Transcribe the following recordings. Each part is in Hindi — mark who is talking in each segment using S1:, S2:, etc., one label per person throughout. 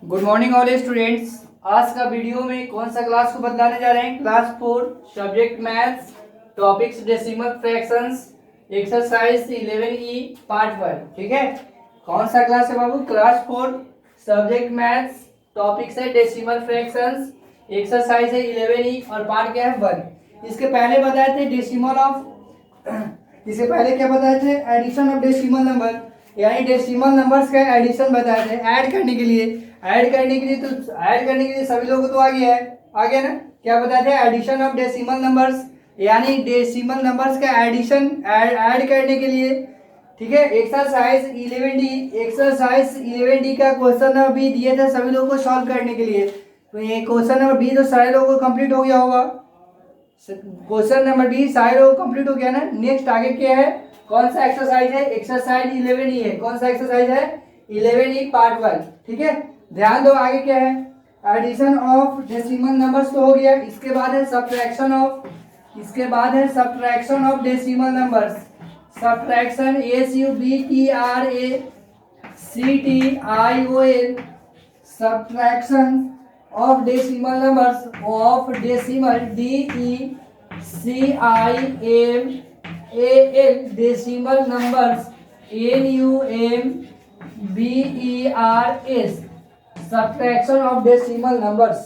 S1: Good morning all students. आज का वीडियो में कौन सा क्लास को बतलाने जा रहे हैं? Class 4 subject maths, topics decimal fractions, exercise 11E part 1। ठीक है, कौन सा क्लास है बाबू? क्लास 4 सब्जेक्ट मैथ्स, टॉपिक्स है डेसिमल फ्रैक्शंस, एक्सरसाइज है 11E और पार्ट क्या है 1। इसके पहले बताए थे डेसिमल ऑफ इससे पहले क्या बताए थे? एडिशन ऑफ डेसिमल नंबर, यानी डेसिमल नंबर्स का एडिशन बताए थे। ऐड करने के लिए सभी लोगों को तो आ गया ना? क्या बताए थे? एडिशन ऑफ डेसिमल नंबर्स, यानी डेसिमल नंबर्स का एडिशन ऐड करने के लिए। ठीक है, एक्सरसाइज 11D का क्वेश्चन भी दिए थे सभी लोगों को सॉल्व करने के लिए। तो ये क्वेश्चन नंबर बी तो सारे लोगों को कंप्लीट हो गया होगा। क्वेश्चन नंबर बी सारे लोग कंप्लीट हो गया ना। नेक्स्ट आगे क्या है? कौन सा एक्सरसाइज है? एक्सरसाइज 11E है। कौन सा एक्सरसाइज है? 11E part 1। ठीक है, ध्यान दो आगे क्या है। एडिशन ऑफ डेसिमल नंबर्स तो हो गया। इसके बाद है subtraction of decimal numbers. Subtraction SUBTRACTION, subtraction of decimal numbers, of decimal DECIMAL, decimal numbers NUMBERS, subtraction of decimal numbers।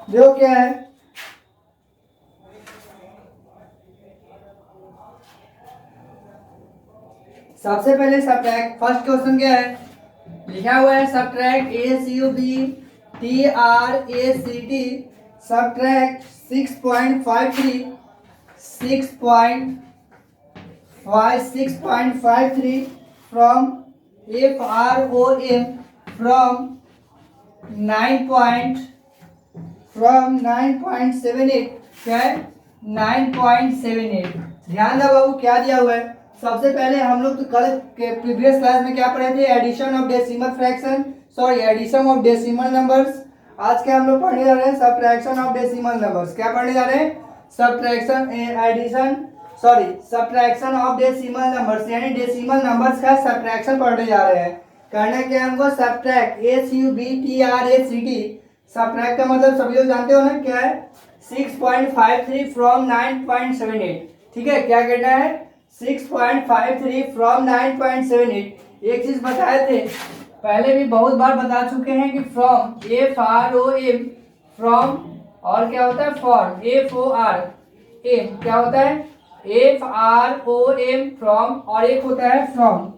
S1: देखो क्या है, सबसे पहले सब्ट्रैक्ट। फर्स्ट क्वेश्चन क्या है? लिखा हुआ है subtract SUBTRACT, subtract 6.53 from FROM from 9.78। क्या है? 9.78। ध्यान दो बाबू क्या दिया हुआ है। सबसे पहले हम लोग तो कल के प्रीवियस क्लास में क्या पढ़े थे? Addition of decimal fraction, addition of decimal numbers. आज के हम लोग पढ़ने जा रहे हैं सब्ट्रैक्शन ऑफ डेसिमल नंबर्स। क्या पढ़ने जा रहे हैं? सब्ट्रैक्शन ऑफ डेसिमल नंबर्स, यानी डेसिमल नंबर्स का सब्ट्रैक्शन पढ़ने जा रहे हैं। करना क्या है हमको? सब्ट्रैक्ट SUBTRACT, सब्ट्रैक्ट का मतलब सभी लोग जानते हो ना, क्या है? 6.53 फ्रॉम 9.78। ठीक है, क्या करना है? 6.53 फ्रॉम 9.78। एक चीज बताए थे पहले भी, बहुत बार बता चुके हैं कि फ्रॉम FROM, फ्रॉम और क्या होता है? फॉर FORM, क्या होता है? FROM फ्रॉम, और एक होता है फ्रॉम।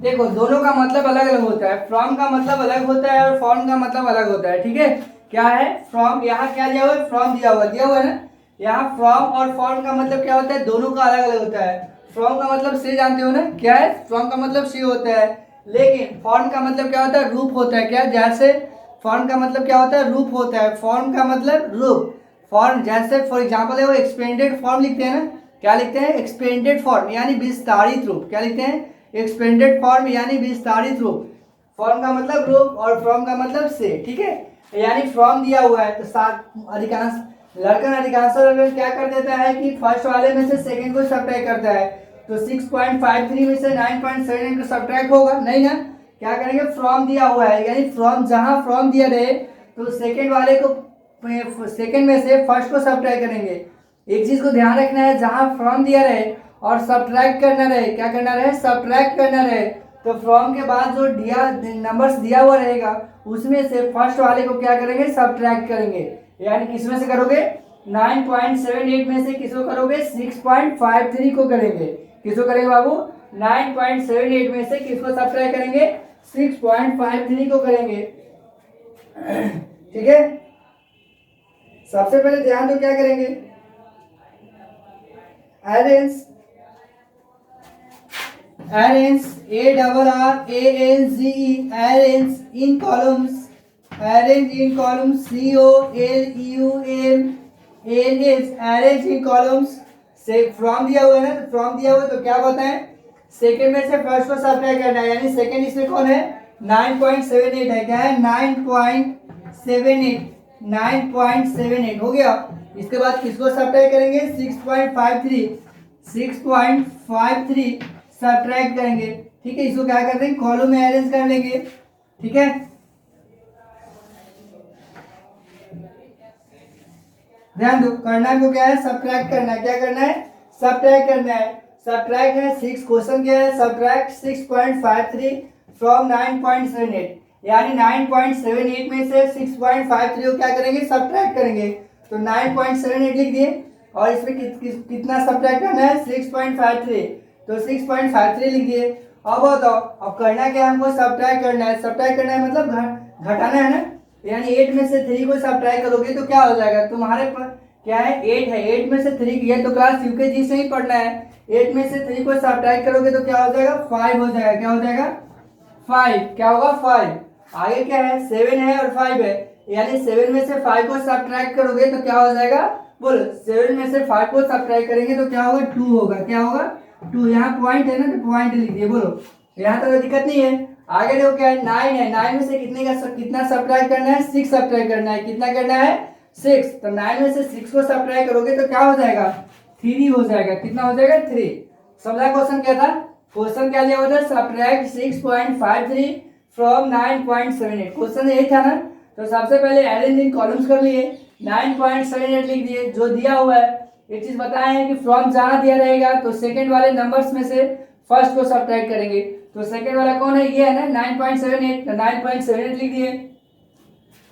S1: देखो दोनों का मतलब अलग अलग होता है। फ्रॉम का मतलब अलग होता है और फॉर्म का मतलब अलग होता है। ठीक है, क्या है? फ्रॉम, यहाँ क्या दिया हुआ है? फ्रॉम दिया हुआ है ना। यहाँ फ्रॉम और फॉर्म का मतलब क्या होता है? दोनों का अलग अलग होता है। फ्रॉम का मतलब से जानते हो ना, क्या है? फ्रॉम का मतलब से होता है, लेकिन फॉर्म का मतलब क्या होता है? रूप होता है। क्या? जैसे फॉर्म का मतलब क्या होता है? रूप होता है। फॉर्म का मतलब रूप। फॉर्म जैसे फॉर एग्जाम्पल है वो एक्सपेंडेड फॉर्म लिखते हैं ना। क्या लिखते हैं? एक्सपेंडेड फॉर्म, यानी विस्तारित रूप। क्या लिखते हैं? एक्सपेंडेड फॉर्म, यानी विस्तारित रूप। फॉर्म का मतलब रूप और फ्रॉम का मतलब से। ठीक है, यानी फ्रॉम दिया हुआ है तो अधिकांश अधिकांश क्या कर देता है कि फर्स्ट वाले में से सेकंड को सब्ट्रैक्ट करता है। तो 6.53 में से 9.78 को सब्ट्रैक्ट होगा नहीं ना। क्या करेंगे? फ्रॉम दिया हुआ है, यानी फ्रॉम, जहां फ्रॉम दिया रहे तो सेकंड वाले को, सेकंड में से फर्स्ट को सब्ट्रैक्ट करेंगे। एक चीज को ध्यान रखना है, जहां फ्रॉम दिया रहे और सब्ट्रैक्ट करना रहे, क्या करना रहे? सब्ट्रैक्ट करना रहे, तो फ्रॉम के बाद जो नंबर्स दिया हुआ रहेगा उसमें से फर्स्ट वाले को क्या करेंगे? सब्ट्रैक्ट करेंगे। यानी किसमें से करोगे? 9.78 में से किसको करोगे? 6.53 को करेंगे। किसको करेंगे बाबू? 9.78 में से किसको सब्ट्रैक्ट करेंगे? 6.53 को करेंगे। ठीक है, सबसे पहले ध्यान दो क्या करेंगे? Arrange arrange ARRANGE, arrange in columns, COLUMNS, arrange in columns। से फ्रॉम दिया हुआ है ना, फ्रॉम दिया हुआ है तो क्या बताएं? सेकंड में से फर्स्ट को सब्ट्रैक्ट करना है, यानी सेकंड इसमें कौन है? 9.78 है। क्या है? 9.78। 9.78 हो गया। इसके बाद किसको सब्ट्रैक्ट करेंगे 6.53 सब्ट्रैक्ट करेंगे। ठीक है, इसको क्या करते हैं कॉलम में अरेंज कर लेंगे। ठीक है, ध्यान दो, करना को क्या है सब्ट्रैक्ट करना है। क्या करना है सब्ट्रैक्ट करना है। सब्ट्रैक्ट है 6, क्वेश्चन क्या है सब्ट्रैक्ट 6.53 फ्रॉम 9.78, यानी 9.78 में से 6.53 को क्या करेंगे सब्ट्रैक्ट करेंगे। तो 9.78 लिख दिए और इसमें कितना सब्ट्रैक्ट करना है 6.53, तो 6.53 लिख दिए। अब बताओ, अब करना क्या हमको सब्ट्रैक्ट करना है। सब्ट्रैक्ट करना है मतलब घटाना है ना, यानी 8 में से 3 को सब्ट्रैक्ट करोगे तो क्या हो जाएगा तुम्हारे पास क्या है 8 है, 8 में से 3 किया तो क्लास यूकेजी से ही पढ़ना है। 8 में से 3 को सब्ट्रैक्ट करोगे तो क्या हो जाएगा 5 हो जाएगा। क्या हो जाएगा 5, क्या होगा 5। आगे क्या है 7 है और 5 है, यानी 7 में से 5 को सब्ट्रैक्ट करोगे तो क्या हो जाएगा बोलो 7 में से 5 को सब्ट्रैक्ट करेंगे तो क्या होगा 2 होगा। क्या होगा 2, यहाँ पॉइंट है ना तो पॉइंट लिख दिए। बोलो यहाँ तक तो दिक्कत नहीं है। आगे देखो क्या है 9 है, 9 में से कितना सब्ट्रैक्ट करना है 6 सब्ट्रैक्ट करना है। कितना करना है 6, तो 9 में से 6 को सब्ट्रैक्ट करोगे तो क्या हो जाएगा 3 हो जाएगा। कितना हो जाएगा 3। समझा क्वेश्चन क्या था, क्वेश्चन क्या लिया हुआ था सब्ट्रैक्ट 6.53 फ्रॉम 9.78, क्वेश्चन यही था ना। तो सबसे पहले अरेंज इन कॉलम्स कर लिए, 9.78 लिख दिए जो दिया हुआ है। एक चीज बताए हैं कि फ्रॉम जहां दिया रहेगा तो सेकंड वाले नंबर्स में से फर्स्ट को सब्ट्रैक्ट करेंगे। तो सेकंड वाला कौन है ये है ना 9.78, तो 9.78 लिख दिए।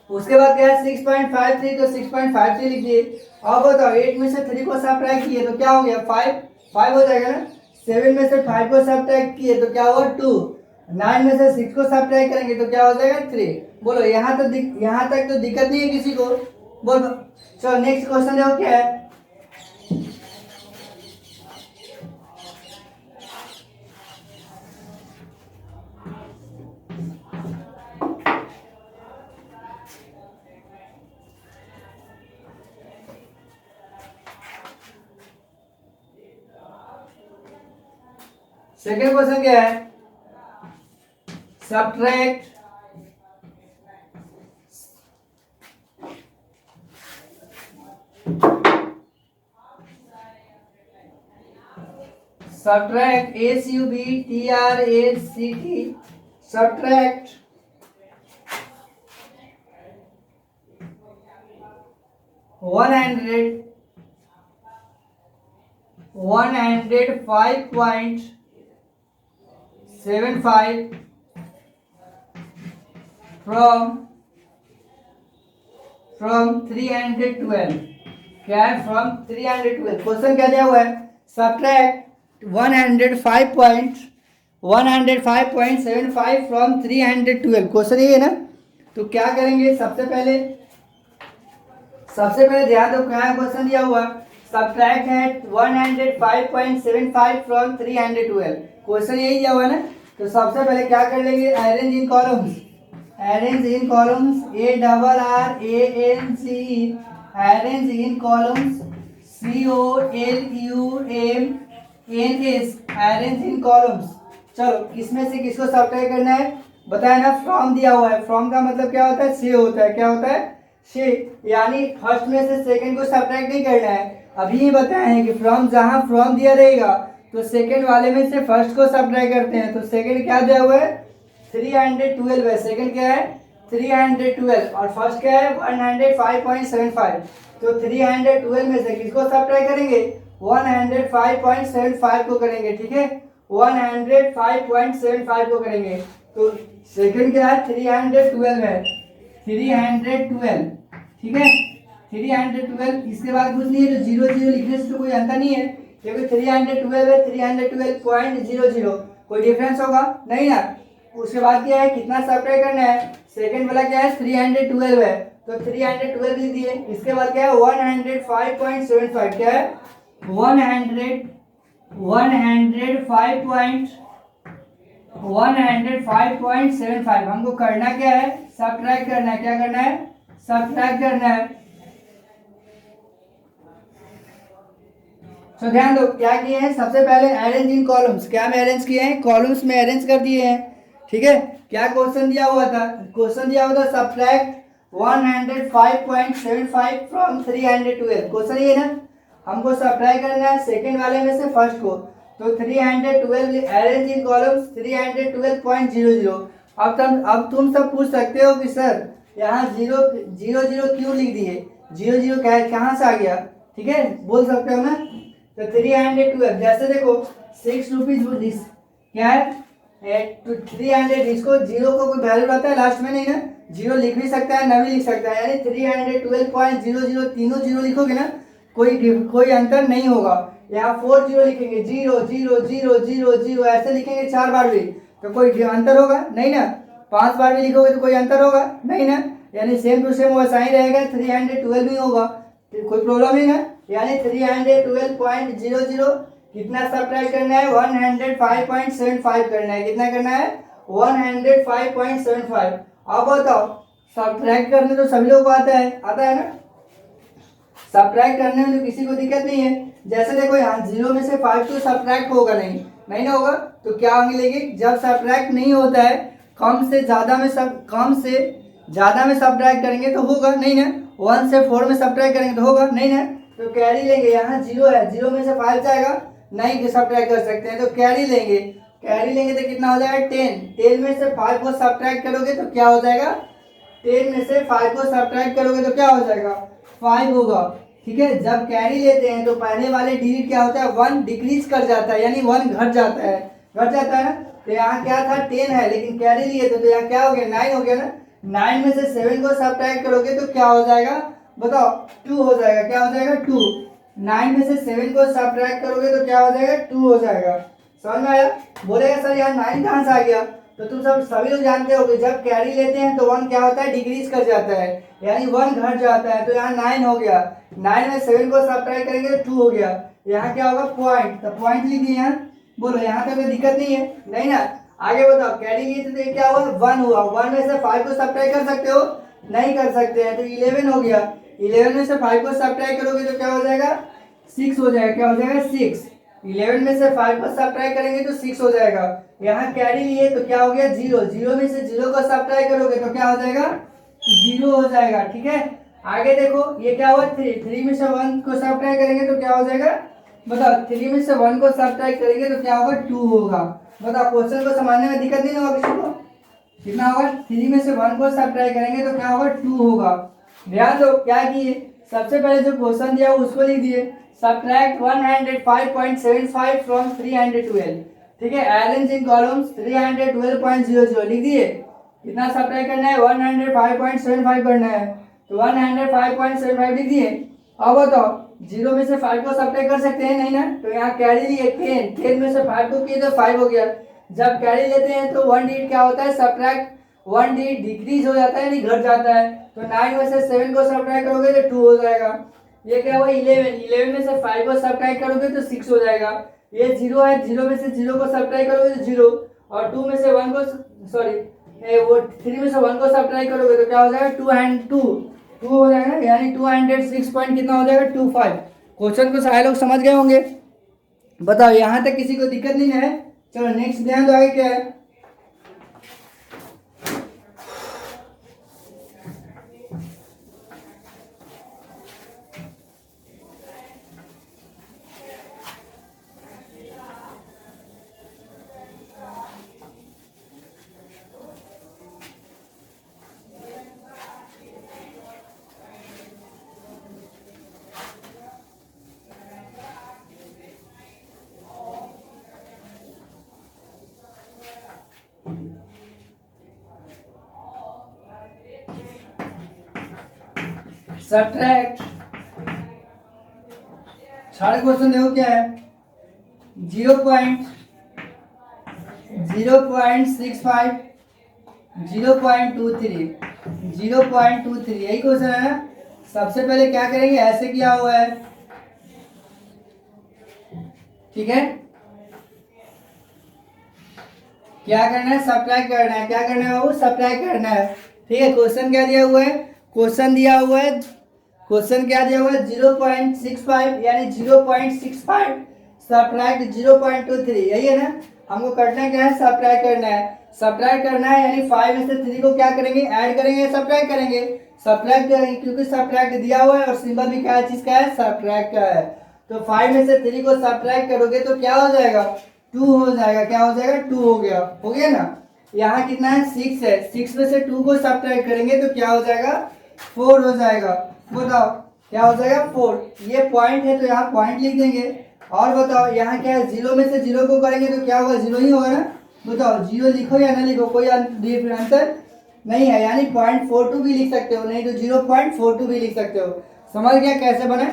S1: उसके बाद क्या है 6.53, तो 6.53 लिख दिए। अब बताओ 8 में से 3 को सब्ट्रैक्ट किए तो क्या हो गया 5 हो जाएगा ना। 7 में से 5 को सब्ट्रैक्ट किए तो क्या होगा 2, 9 में से 6 को सब्ट्रैक्ट करेंगे तो क्या हो जाएगा 3। बोलो यहाँ तक तो दिक्कत नहीं है किसी को। बोलो चलो नेक्स्ट क्वेश्चन देखो क्या है। सेकेंड क्वेश्चन क्या है सब्ट्रैक्ट सब्ट्रैक्ट 105.75 फ्रॉम 312। क्या है फ्रॉम 312, क्वेश्चन क्या दिया हुआ है सब्ट्रैक्ट 105.75 फ्रॉम 312, क्वेश्चन ये है ना। तो क्या करेंगे सबसे पहले ध्यान दो क्या क्वेश्चन दिया हुआ सब्ट्रैक्ट है 105.75 फ्रॉम 312, क्वेश्चन यही दिया हुआ है ना। तो सबसे पहले क्या कर लेंगे arrange in columns arrange in columns arrange in columns. चलो किसमें से किसको सब्ट्रैक्ट करना है बताया ना, फ्रॉम दिया हुआ है। फ्रॉम का मतलब क्या होता है से होता है। क्या होता है से, यानी फर्स्ट में से सेकंड को सब्ट्रैक्ट नहीं करना है। अभी ही बताए हैं कि फ्रॉम जहां फ्रॉम दिया रहेगा तो सेकंड वाले में से फर्स्ट को सब्ट्रैक्ट करते हैं। तो सेकंड क्या दिया हुआ है 312 है, सेकंड क्या है 312 और फर्स्ट क्या है 105.75। तो 312 में से किसको सब्ट्रैक्ट करेंगे 105.75 को करेंगे। ठीक है 105.75 को करेंगे। तो सेकंड क्या है 312 है, 312 ठीक है 312। इसके बाद कुछ नहीं है तो 00 लिखने से तो कोई अंतर नहीं है, क्योंकि 312 है 312.00, कोई डिफरेंस होगा नहीं ना। उसके बाद क्या है कितना सब्ट्रैक्ट करना है, सेकंड वाला क्या है 312 है तो 312 लिख दिए। इसके बाद क्या है 105.75, क्या है 105.75। हमको करना क्या है सब्ट्रैक्ट करना है। क्या करना है सब्ट्रैक्ट करना है। तो ध्यान दो क्या किए हैं सबसे पहले अरेंज इन कॉलम्स, क्या में अरेंज किए हैं कॉलम्स में अरेंज कर दिए हैं। ठीक है क्या क्वेश्चन दिया हुआ था सब्ट्रैक्ट 105.75 फ्रॉम 312। क्वेश्चन ये ना, हमको सब्ट्रैक्ट करना है सेकंड वाले में से फर्स्ट को। तो 312 अरेंज इन कॉलम्स 312.00। अब तुम सब पूछ सकते हो कि सर यहाँ जीरो जीरो जीरो क्यों लिख दिए, जीरो जीरो कहाँ से आ गया, ठीक है, बोल सकते हो ना। तो 312 जैसे देखो 6 रुपीज क्या है 300, इसको जीरो को कोई वैल्यू रहता है लास्ट में नहीं ना, जीरो लिख भी सकता है ना भी लिख सकता है, यानी 312.00 तीनों जीरो लिखोगे ना कोई अंतर नहीं होगा। यहाँ 4 जीरो लिखेंगे, 0 0 0 0 0 ऐसे लिखेंगे 4 बार भी तो कोई अंतर होगा नहीं ना, 5 बार भी लिखोगे तो कोई अंतर होगा नहीं ना, यानी सेम टू सेम वैसा ही रहेगा, 312 भी होगा, तो कोई प्रॉब्लम नहीं ना। यानी 312.00 कितना सब्ट्रैक्ट करना है, 105.75 करना है। कितना करना है, 105.75। अब बताओ सब्ट्रैक्ट करने तो सभी लोग को आता है ना, सब्ट्रैक्ट करने में तो किसी को दिक्कत नहीं है। जैसे देखो यहाँ 0 में से 5 तो सब्ट्रैक्ट होगा नहीं ना होगा, तो क्या मिलेगी, जब सब्ट्रैक्ट नहीं होता है कम से ज़्यादा में सब्ट्रैक्ट करेंगे तो होगा नहीं ना, 1 से 4 में सब्ट्रैक्ट करेंगे तो होगा नहीं ना, तो कैरी लेंगे। यहाँ 0 है, 0 में से 5 जाएगा, नहीं सब्ट्रैक्ट कर सकते हैं तो कैरी लेंगे तो कितना हो जाएगा 10 में से 5 को सब्ट्रैक्ट करोगे तो क्या हो जाएगा, 10 में से 5 को सब्ट्रैक्ट करोगे तो क्या हो जाएगा 5 होगा, ठीक है। जब कैरी लेते हैं तो पहले वाले डिजिट क्या होता है 1 डिक्रीज कर जाता है, यानी 1 घट जाता है ना। तो यहाँ क्या था 10 है लेकिन कैरी लिए थे तो यहाँ क्या हो गया 9 हो गया ना, 9 में से 7 को सब्ट्रैक्ट करोगे तो क्या हो जाएगा बताओ 2 हो जाएगा, क्या हो जाएगा 2। 9 में से 7 को सब्ट्रैक्ट करोगे तो क्या हो जाएगा 2 हो जाएगा। समझ में आया, बोलेगा सर यार 9 कहाँ से आ गया, तो तुम सभी लोग जानते हो कि जब कैरी लेते हैं तो 1 क्या होता है डिक्रीज कर जाता है, यानी 1 घट जाता है, तो यहाँ 9 हो गया, 9 में 7 को सब्ट्रैक्ट करेंगे तो 2 हो गया। यहाँ क्या होगा पॉइंट, तो पॉइंट लिख दिए यहाँ, बोलो यहाँ तक कोई दिक्कत नहीं है नहीं ना। आगे बताओ कैरी लिए थे तो ये क्या हुआ 1 हुआ, 1 में से 5 को सब्ट्रैक्ट कर सकते हो, नहीं कर सकते हैं, तो 11 हो गया, 11 में से 5 को सब्ट्रैक्ट करोगे तो क्या हो जाएगा 6 हो जाएगा, क्या हो जाएगा 6। 11 में से 5 को सब्ट्रैक्ट करेंगे तो 6 हो जाएगा। यहाँ कैरी लिए तो क्या हो गया 0, 0 में से 0 को सब्ट्रैक्ट करोगे तो क्या हो जाएगा 0 हो जाएगा, ठीक है। आगे देखो ये क्या हुआ 3 में से 1 को सब्ट्रैक्ट करेंगे तो क्या हो जाएगा बताओ, 3 में से 1 को सब्ट्रैक्ट करेंगे तो क्या होगा 2 होगा। बताओ क्वेश्चन को समझने में दिक्कत नहीं होगा किसी को, कितना होगा 3 में से 1 को सब्ट्रैक्ट करेंगे तो क्या होगा 2 होगा। ध्यान दो क्या किए, सबसे पहले जो क्वेश्चन दिया उसको लिख दिए, सब्ट्रैक्ट 105.75 फ्रॉम 312, ठीक है, अरेंज इन कॉलम्स 312.00 लिख दिए। कितना सब्ट्रैक्ट करना है 105.75 करना है, तो 105.75 लिख दिए। अब बताओ 0 में से 5 को सब्ट्रैक्ट कर सकते हैं नहीं ना, तो यहाँ कैरी लिए 10 में से 5 को किए तो 5 हो गया। जब कैरी लेते हैं तो 1 डिजिट क्या होता है सब्ट्रैक्ट, 1 डिजिट डिक्रीज हो जाता है, नहीं घट जाता है, तो 9 में से 7 को सब्ट्रैक्ट करोगे तो 2 हो जाएगा। ये क्या हुआ 11 में से 5 को सब्ट्रैक्ट करोगे तो 6 हो जाएगा। ये 0 है, 0 में से 0 को सब्ट्रैक्ट करोगे तो 0, और 2 में से 1 को वो 3 में से 1 को सब्ट्रैक्ट करोगे तो क्या हो जाएगा 2 हो जाएगा, यानी 206 पॉइंट कितना हो जाएगा 25। क्वेश्चन को सारे लोग समझ गए होंगे, बताओ यहाँ तक किसी को दिक्कत नहीं है। चलो नेक्स्ट ध्यान दो आगे क्या है। सब्ट्रैक्ट थर्ड क्वेश्चन देखो क्या है 0.65 0.23 यही क्वेश्चन है ना। सबसे पहले क्या करेंगे, ऐसे किया हुआ है, ठीक है, क्या करना है सब्ट्रैक्ट करना है, क्या करना है बाबू सब्ट्रैक्ट करना है, ठीक है। क्वेश्चन क्या दिया हुआ है, क्वेश्चन क्या दिया हुआ है 0.65 यानी 0.65 सब्ट्रैक्ट 0.23, यही है ना। हमको करना क्या है सब्ट्रैक्ट करना है यानी 5 में से 3 को क्या करेंगे ऐड करेंगे सब्ट्रैक्ट करेंगे। सब्ट्रैक्ट करेंगे क्योंकि सब्ट्रैक्ट दिया हुआ है और सिंबल भी क्या है, चीज का है, सब्ट्रैक्ट का है। तो 5 में से 3 को सब्ट्रैक्ट करोगे तो क्या हो जाएगा, 2 हो जाएगा। क्या हो जाएगा, 2 हो गया ना। यहाँ कितना है, 6 है। 6 में से 2 को सब्ट्रैक्ट करेंगे तो क्या हो जाएगा, 4 हो जाएगा। बताओ क्या हो जाएगा, 4। ये पॉइंट है तो यहाँ पॉइंट लिख देंगे। और बताओ यहाँ क्या है, 0 में से 0 को करेंगे तो क्या होगा, 0 ही होगा ना। बताओ 0 लिखो या ना लिखो, कोई आंसर नहीं है, यानी 0.42 भी लिख सकते हो, नहीं तो 0.42 भी लिख सकते हो। समझ गया कैसे बने,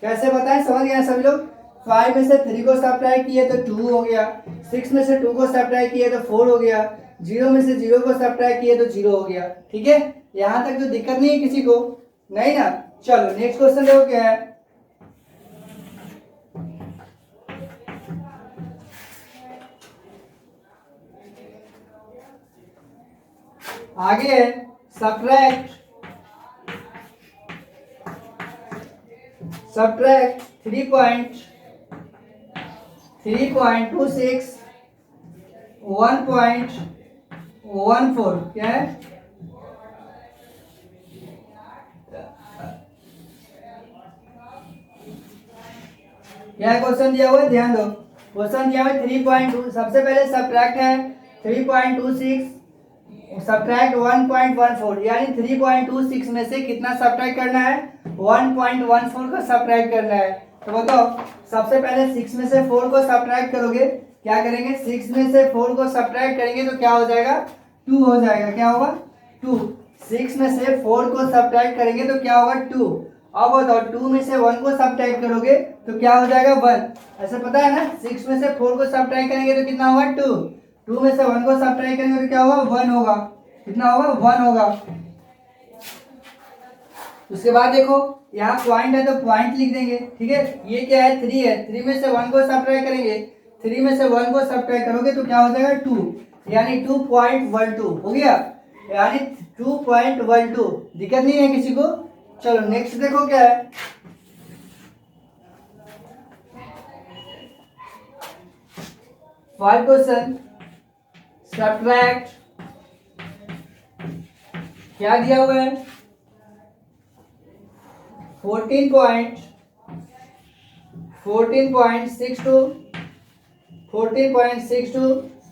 S1: कैसे बताएं, समझ गया सभी लोग। 5 में से 3 को सब्ट्रैक्ट किए तो 2 हो गया, 6 में से 2 को सब्ट्रैक्ट किए तो 4 हो गया, 0 में से 0 को सब्ट्रैक्ट किए तो 0 हो गया। ठीक है, यहाँ तक तो दिक्कत नहीं है किसी को, नहीं ना। चलो नेक्स्ट क्वेश्चन देखो क्या है। आगे है सब्ट्रैक्ट 3.26 1.14 क्या है, क्या क्वेश्चन दिया हुआ है, ध्यान दो। क्वेश्चन दिया हुआ है 3.2, सबसे पहले सब्ट्रैक्ट है 3.26 सब्ट्रैक्ट 1.14, यानी 3.26 में से कितना सब्ट्रैक्ट करना है, 1.14 का सब्ट्रैक्ट करना है। तो बताओ सबसे पहले 6 में से 4 को सब्ट्रैक्ट करोगे, क्या करेंगे, 6 में से 4 को सब्ट्रैक्ट करेंगे तो क्या हो जाएगा, 2 हो जाएगा। क्या होगा, 2। 6 में से 4 को सब्ट्रैक्ट करेंगे तो क्या होगा, 2। अब बताओ 2 में से 1 को सब्ट्रैक्ट करोगे तो क्या हो जाएगा, 1। ऐसे पता है ना, 6 में से 4 को सब्ट्रैक्ट करेंगे तो कितना होगा, 2। 2 में से 1 को सब्ट्रैक्ट करेंगे तो क्या होगा, 1 होगा। कितना होगा, 1 होगा। उसके बाद देखो यहाँ पॉइंट है तो पॉइंट लिख देंगे। ठीक है, ये क्या है, 3 है, 3 में से 1 को सब्ट्रैक्ट करेंगे, 3 में से 1 को सब्ट्रैक्ट करोगे तो क्या हो जाएगा, 2, यानी 2.12 हो गया, यानी 2.12। दिक्कत नहीं है किसी को। चलो नेक्स्ट देखो क्या है। 5 क्वेश्चन सब्ट्रैक्ट, क्या दिया हुआ है, 14.62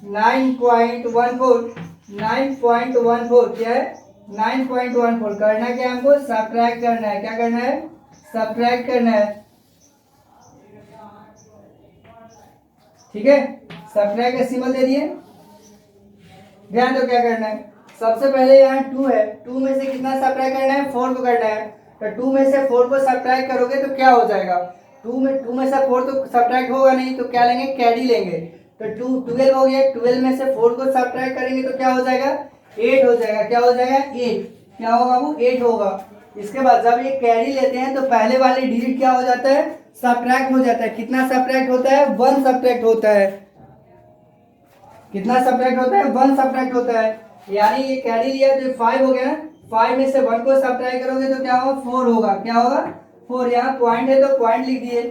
S1: 9.14 क्या है, 9.14 करना क्या है हमको, सब्ट्रैक्ट करना है। क्या करना है, सब्ट्रैक्ट करना है। ठीक है, सब्ट्रैक्ट का सिंबल दे दिए। ध्यान दो क्या करना है, सबसे पहले यहाँ 2 है, 2 में से कितना सब्ट्रैक्ट करना है, 4 को करना है। तो 2 में से 4 को सब्ट्रैक्ट करोगे तो क्या हो जाएगा, 2 में से 4 तो सब्ट्रैक्ट होगा नहीं, तो क्या लेंगे, कैरी लेंगे। तो 12 हो गया, 12 में से 4 को सब्ट्रैक्ट करेंगे तो क्या हो जाएगा, 8 हो जाएगा। क्या हो जाएगा, 8। क्या होगा बाबू, 8 होगा। इसके बाद जब ये कैरी लेते हैं तो पहले वाले डिजिट क्या हो जाता है, सब्ट्रैक्ट हो जाता है। कितना सब्ट्रैक्ट होता है, 1 सब्ट्रैक्ट होता है। कितना सब्ट्रैक्ट होता है, 1 सब्ट्रैक्ट होता है, यानी ये कैरी लिया तो 5 हो गया ना। 5 में से 1 को सब्ट्रैक्ट करोगे तो क्या होगा, 4 होगा। क्या होगा, 4। यहाँ पॉइंट है तो पॉइंट लिख दिए।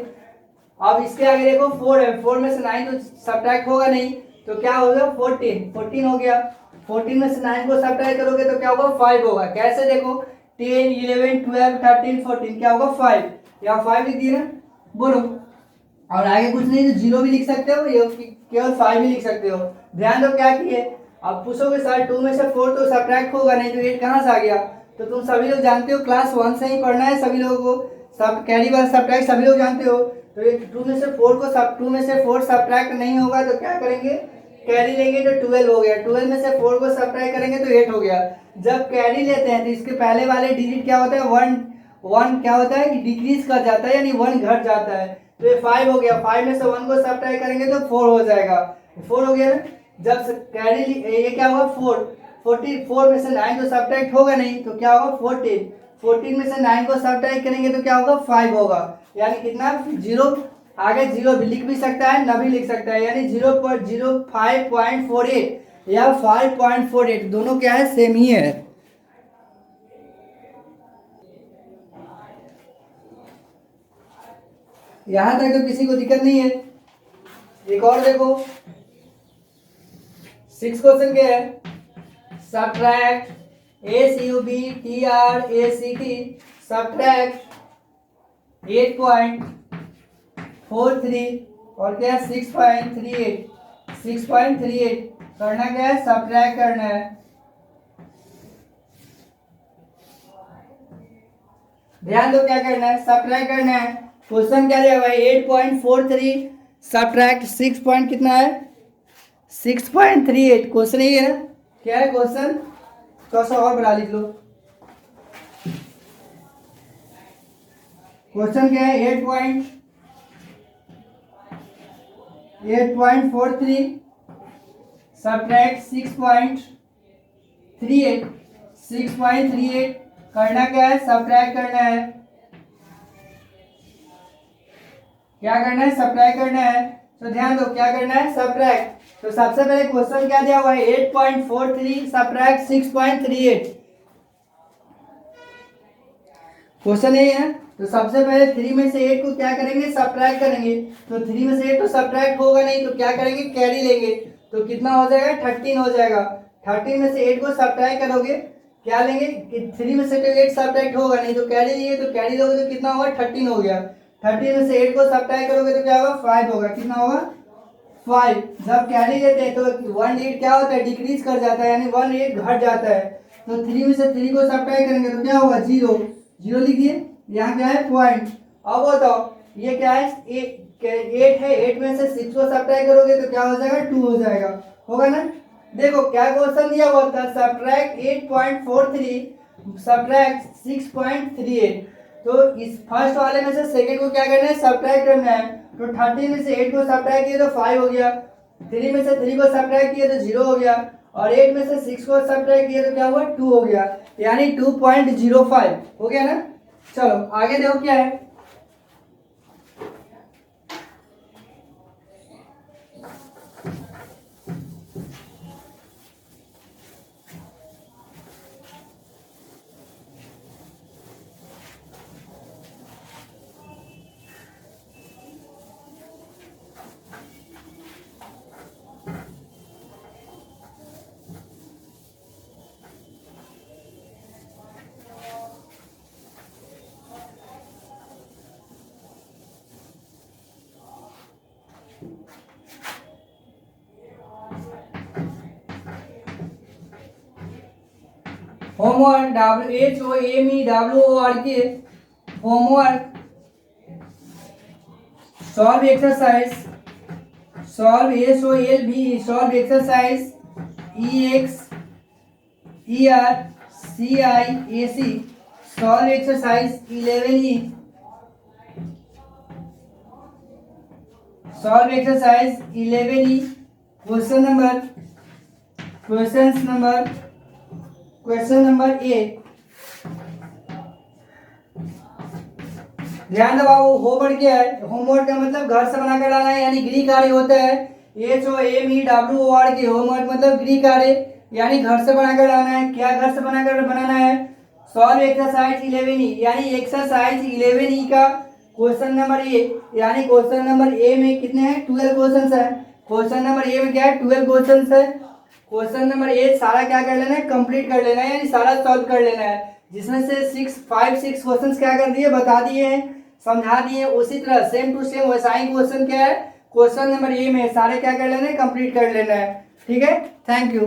S1: अब इसके आगे देखो 4 है, 4 में से 9 तो सब्ट्रैक्ट होगा नहीं, तो क्या होगा, 14 हो गया। 14 में से 9 को सब्ट्रैक्ट करोगे तो क्या होगा, 5 होगा। कैसे देखो, 10 11 12 13 14 क्या होगा, 5। यहाँ 5 लिख दिए ना, बोलो। और आगे कुछ नहीं तो 0 भी लिख सकते हो, ये केवल 5 भी लिख सकते हो। ध्यान दो क्या किए। अब पूछोगे सर 2 में से 4 तो सब्ट्रैक्ट होगा नहीं, तो 8 कहाँ से आ गया। तो तुम सभी लोग जानते हो, क्लास 1 से ही पढ़ना है सभी लोगों को, सब कैरी वाला सब्ट्रैक्ट सभी लोग जानते हो। तो ये 2 में से 4 को 2 में से 4 सब्ट्रैक्ट नहीं होगा तो क्या करेंगे, कैरी लेंगे तो 12 हो गया। 12 में से 4 को सब्ट्रैक्ट करेंगे तो 8 हो गया। जब कैरी लेते हैं तो इसके पहले वाले डिजिट क्या होता है, 1 क्या होता है, डिक्रीज कर जाता है, यानी 1 घट जाता है। तो ये 5 हो गया। 5 में से 1 को सब्ट्रैक्ट करेंगे तो 4 हो जाएगा। 4 हो गया ना। जब कैरी ये क्या होगा, 4 में से 9 तो सब्ट्रैक्ट होगा नहीं, तो क्या होगा, 14 में से 9 को सब्ट्रैक्ट करेंगे तो क्या होगा, 5 होगा। यानी कितना, 0। आगे 0 भी लिख भी सकता है, ना भी लिख सकता है, यानी 0.0548 या 5.48 दोनों क्या है, सेम ही है। यहां तक तो किसी को दिक्कत नहीं है। एक और देखो 6 क्वेश्चन क्या है, सब्ट्रैक्ट ACUBTRACT सब्ट्रैक्ट 8.43 और क्या है 6.38 करना क्या है, सब्ट्रैक्ट करना है। ध्यान दो क्या करना है, सब्ट्रैक्ट करना है। क्वेश्चन क्या दिया भाई 8.43 सब्ट्रैक्ट 6 पॉइंट कितना है 6.38। क्वेश्चन यही है ना, क्या है क्वेश्चन, थोड़ा सा और बढ़ा लिख लो। क्वेश्चन क्या है 8.43 सब्ट्रैक्ट 6.38 करना क्या है, सब्ट्रैक्ट करना है। क्या करना है, सब्ट्रैक्ट करना है। तो ध्यान दो क्या करना है, सब्ट्रैक्ट। तो सबसे पहले क्वेश्चन क्या दिया हुआ है 8.43 सब्ट्रैक्ट 6.38। क्वेश्चन यही है। तो सबसे पहले 3 में से 8 को क्या करेंगे, सब्ट्रैक्ट करेंगे। तो 3 में से 8 तो सब्ट्रैक्ट होगा नहीं, तो क्या करेंगे, कैरी लेंगे। तो कितना हो जाएगा 13 हो जाएगा। 13 में से 8 को सब्ट्रैक्ट करोगे, क्या लेंगे कि 3 में से तो 8 सब्ट्रैक्ट होगा नहीं, तो कैरी लिए, तो कैरी लोगे तो कितना होगा 13 हो गया। 13 में से 8 को सब्ट्रैक्ट करोगे तो क्या होगा 5 होगा। कितना होगा 5। जब कैरी लेते हैं तो 1 8 क्या होता है, डिक्रीज कर जाता है, यानी 1 8 घट जाता है। तो 3 में से 3 को सब्ट्रैक्ट करेंगे तो क्या होगा 0 लिख दिए। यहाँ क्या है पॉइंट। अब बताओ ये क्या है 8 है, 8 में से 6 को सब्ट्रैक्ट करोगे तो क्या हो जाएगा 2 हो जाएगा, होगा ना। देखो क्या क्वेश्चन दिया हुआ था, सब्ट्रैक्ट 8.43 सब्ट्रैक्ट 6.38। तो इस फर्स्ट वाले में से सेकंड को क्या करना है, सब्ट्रैक्ट करना है। तो 13 में से 8 को सब्ट्रैक्ट किए तो 5 हो गया। 3 में से 3 को सब्ट्रैक्ट किए तो 0 हो गया। और 8 में से 6 को सब्ट्रैक्ट किए तो क्या हुआ 2 हो गया, यानी 2.05 हो गया ना। चलो आगे देखो क्या है। Homework HOMEWORK homework solve exercise solve exercise EXERCIAC solve exercise 11E solve exercise 11E question number A. ध्यान दो बाबू, होमवर्क क्या है, होमवर्क का मतलब घर से बनाकर लाना है, यानी गृह कार्य होता है। HOMEWORK होमवर्क मतलब गृह कार्य, यानी घर से बनाकर लाना है। क्या घर से बनाना है, सॉल्व एक्सरसाइज 11E, यानी एक्सरसाइज 11E का क्वेश्चन नंबर ए। यानी क्वेश्चन नंबर ए में कितने हैं 12 क्वेश्चन है। क्वेश्चन नंबर ए में क्या है 12 क्वेश्चन है। क्वेश्चन नंबर ए सारा क्या कर लेना है, कंप्लीट कर लेना है, यानी सारा सॉल्व कर लेना है। जिसमें से 6 क्वेश्चंस क्या कर दिए, बता दिए हैं, समझा दिए। उसी तरह सेम टू सेम वैसा ही क्वेश्चन क्या है, क्वेश्चन नंबर ए में सारे क्या कर लेना है, कंप्लीट कर लेना है। ठीक है, थैंक यू।